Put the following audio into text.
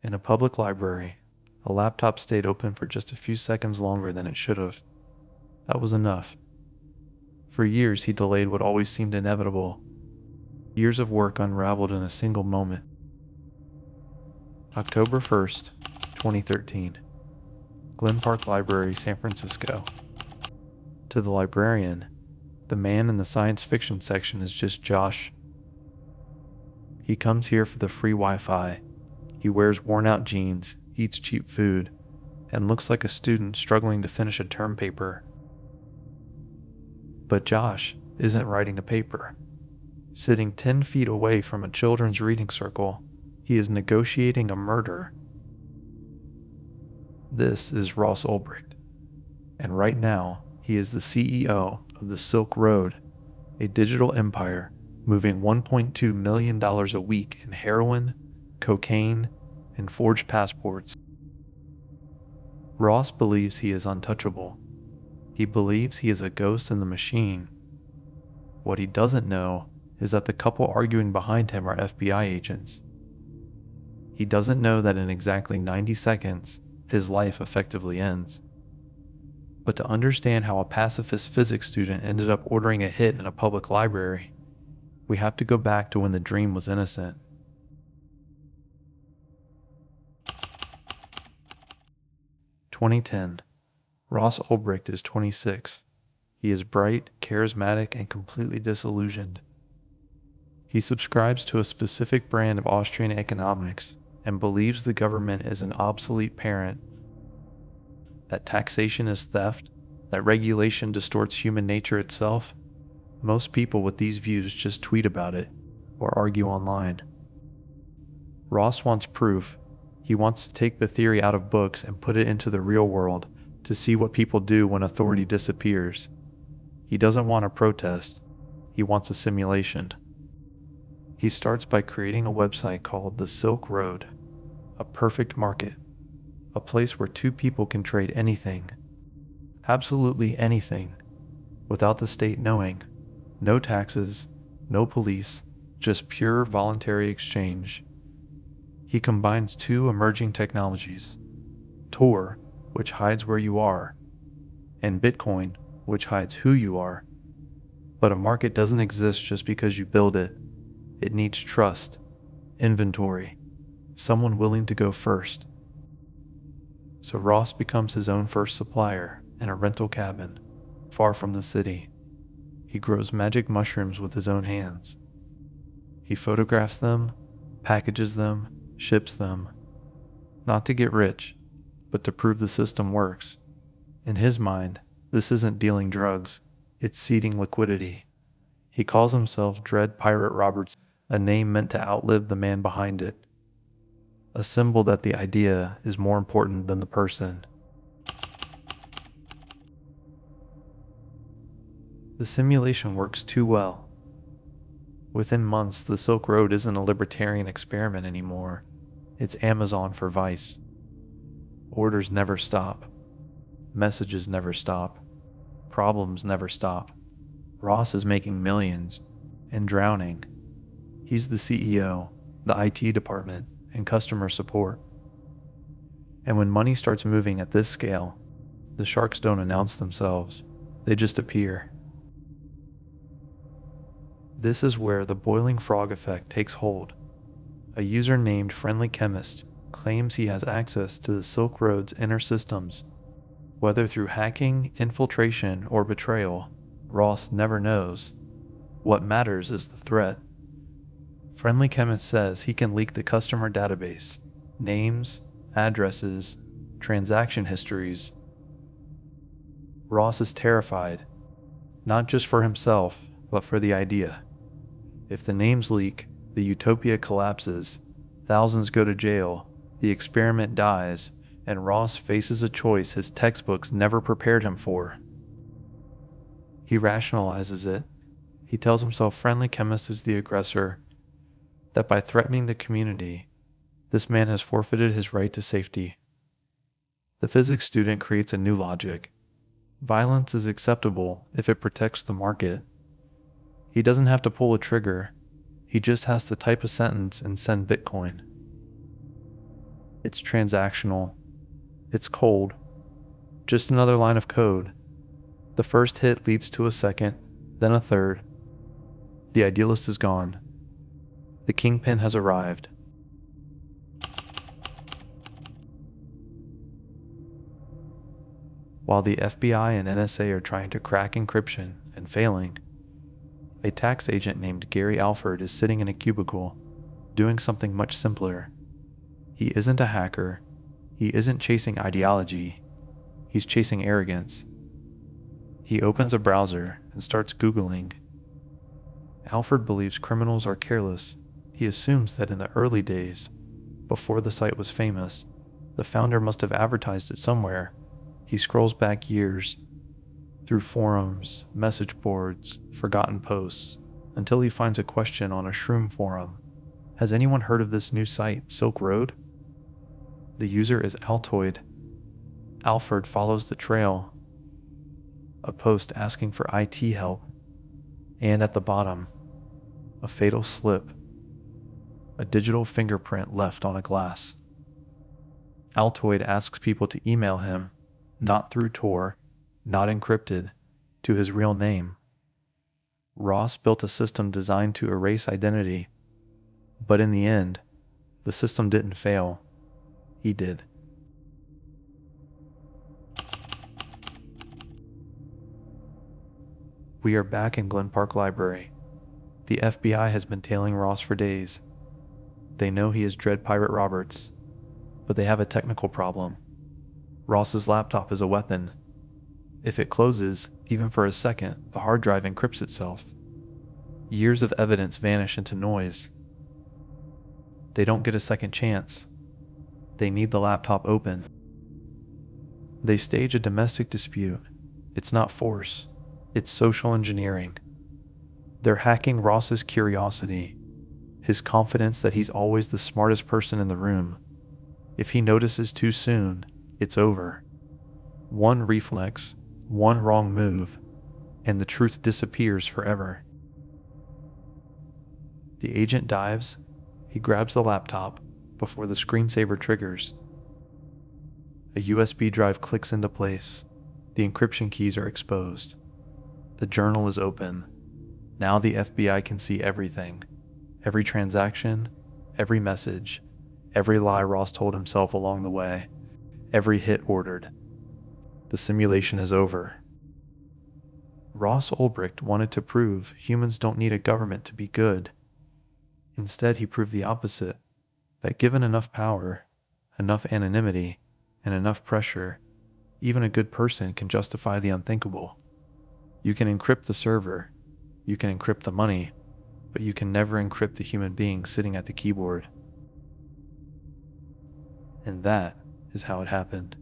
In a public library, a laptop stayed open for just a few seconds longer than it should have. That was enough. For years, he delayed what always seemed inevitable. Years of work unraveled in a single moment. October 1st, 2013. Glen Park Library, San Francisco. To the librarian, the man in the science fiction section is just Josh. He comes here for the free Wi-Fi. He wears worn-out jeans, eats cheap food, and looks like a student struggling to finish a term paper. But Josh isn't writing a paper. Sitting 10 feet away from a children's reading circle, he is negotiating a murder. This is Ross Ulbricht, and right now he is the CEO of the Silk Road, a digital empire moving $1.2 million a week in heroin, cocaine, and forged passports. Ross believes he is untouchable. He believes he is a ghost in the machine. What he doesn't know is that the couple arguing behind him are FBI agents. He doesn't know that in exactly 90 seconds, his life effectively ends. But to understand how a pacifist physics student ended up ordering a hit in a public library, we have to go back to when the dream was innocent. (2010). Ross Ulbricht is 26. He is bright, charismatic, and completely disillusioned. He subscribes to a specific brand of Austrian economics and believes the government is an obsolete parent, that taxation is theft, that regulation distorts human nature itself. Most people with these views just tweet about it or argue online. Ross wants proof. He wants to take the theory out of books and put it into the real world to see what people do when authority disappears. He doesn't want a protest. He wants a simulation. He starts by creating a website called The Silk Road, a perfect market, a place where two people can trade anything, absolutely anything, without the state knowing. No taxes, no police, just pure voluntary exchange. He combines two emerging technologies, Tor, which hides where you are, and Bitcoin, which hides who you are. But a market doesn't exist just because you build it. It needs trust, inventory, someone willing to go first. So Ross becomes his own first supplier in a rental cabin, far from the city. He grows magic mushrooms with his own hands. He photographs them, packages them, ships them, not to get rich, but to prove the system works. In his mind, this isn't dealing drugs, it's seeding liquidity. He calls himself Dread Pirate Roberts, a name meant to outlive the man behind it, a symbol that the idea is more important than the person. The simulation works too well. Within months, the Silk Road isn't a libertarian experiment anymore. It's Amazon for vice. Orders never stop. Messages never stop. Problems never stop. Ross is making millions and drowning. He's the CEO, the IT department, and customer support. And when money starts moving at this scale, the sharks don't announce themselves. They just appear. This is where the boiling frog effect takes hold. A user named Friendly Chemist claims he has access to the Silk Road's inner systems. Whether through hacking, infiltration, or betrayal, Ross never knows. What matters is the threat. Friendly Chemist says he can leak the customer database, names, addresses, transaction histories. Ross is terrified, not just for himself, but for the idea. If the names leak, the utopia collapses, thousands go to jail, the experiment dies, and Ross faces a choice his textbooks never prepared him for. He rationalizes it. He tells himself Friendly Chemist is the aggressor, that by threatening the community, this man has forfeited his right to safety. The physics student creates a new logic. Violence is acceptable if it protects the market. He doesn't have to pull a trigger. He just has to type a sentence and send Bitcoin. It's transactional. It's cold. Just another line of code. The first hit leads to a second, then a third. The idealist is gone. The kingpin has arrived. While the FBI and NSA are trying to crack encryption and failing, a tax agent named Gary Alford is sitting in a cubicle, doing something much simpler. He isn't a hacker. He isn't chasing ideology. He's chasing arrogance. He opens a browser and starts Googling. Alford believes criminals are careless. He assumes that in the early days, before the site was famous, the founder must have advertised it somewhere. He scrolls back years, through forums, message boards, forgotten posts, until he finds a question on a shroom forum. Has anyone heard of this new site, Silk Road? The user is Altoid. Alford follows the trail. A post asking for IT help. And at the bottom, a fatal slip. A digital fingerprint left on a glass. Altoid asks people to email him, not through Tor, not encrypted, to his real name. Ross built a system designed to erase identity, but in the end, the system didn't fail. He did. We are back in Glen Park Library. The FBI has been tailing Ross for days. They know he is Dread Pirate Roberts, but they have a technical problem. Ross's laptop is a weapon. If it closes, even for a second, the hard drive encrypts itself. Years of evidence vanish into noise. They don't get a second chance. They need the laptop open. They stage a domestic dispute. It's not force. It's social engineering. They're hacking Ross's curiosity, his confidence that he's always the smartest person in the room. If he notices too soon, it's over. One reflex, one wrong move, and the truth disappears forever. The agent dives. He grabs the laptop before the screensaver triggers. A USB drive clicks into place. The encryption keys are exposed. The journal is open. Now the FBI can see everything. Every transaction, every message, every lie Ross told himself along the way, every hit ordered. The simulation is over. Ross Ulbricht wanted to prove humans don't need a government to be good. Instead, he proved the opposite, that given enough power, enough anonymity, and enough pressure, even a good person can justify the unthinkable. You can encrypt the server, you can encrypt the money, but you can never encrypt the human being sitting at the keyboard. And that is how it happened.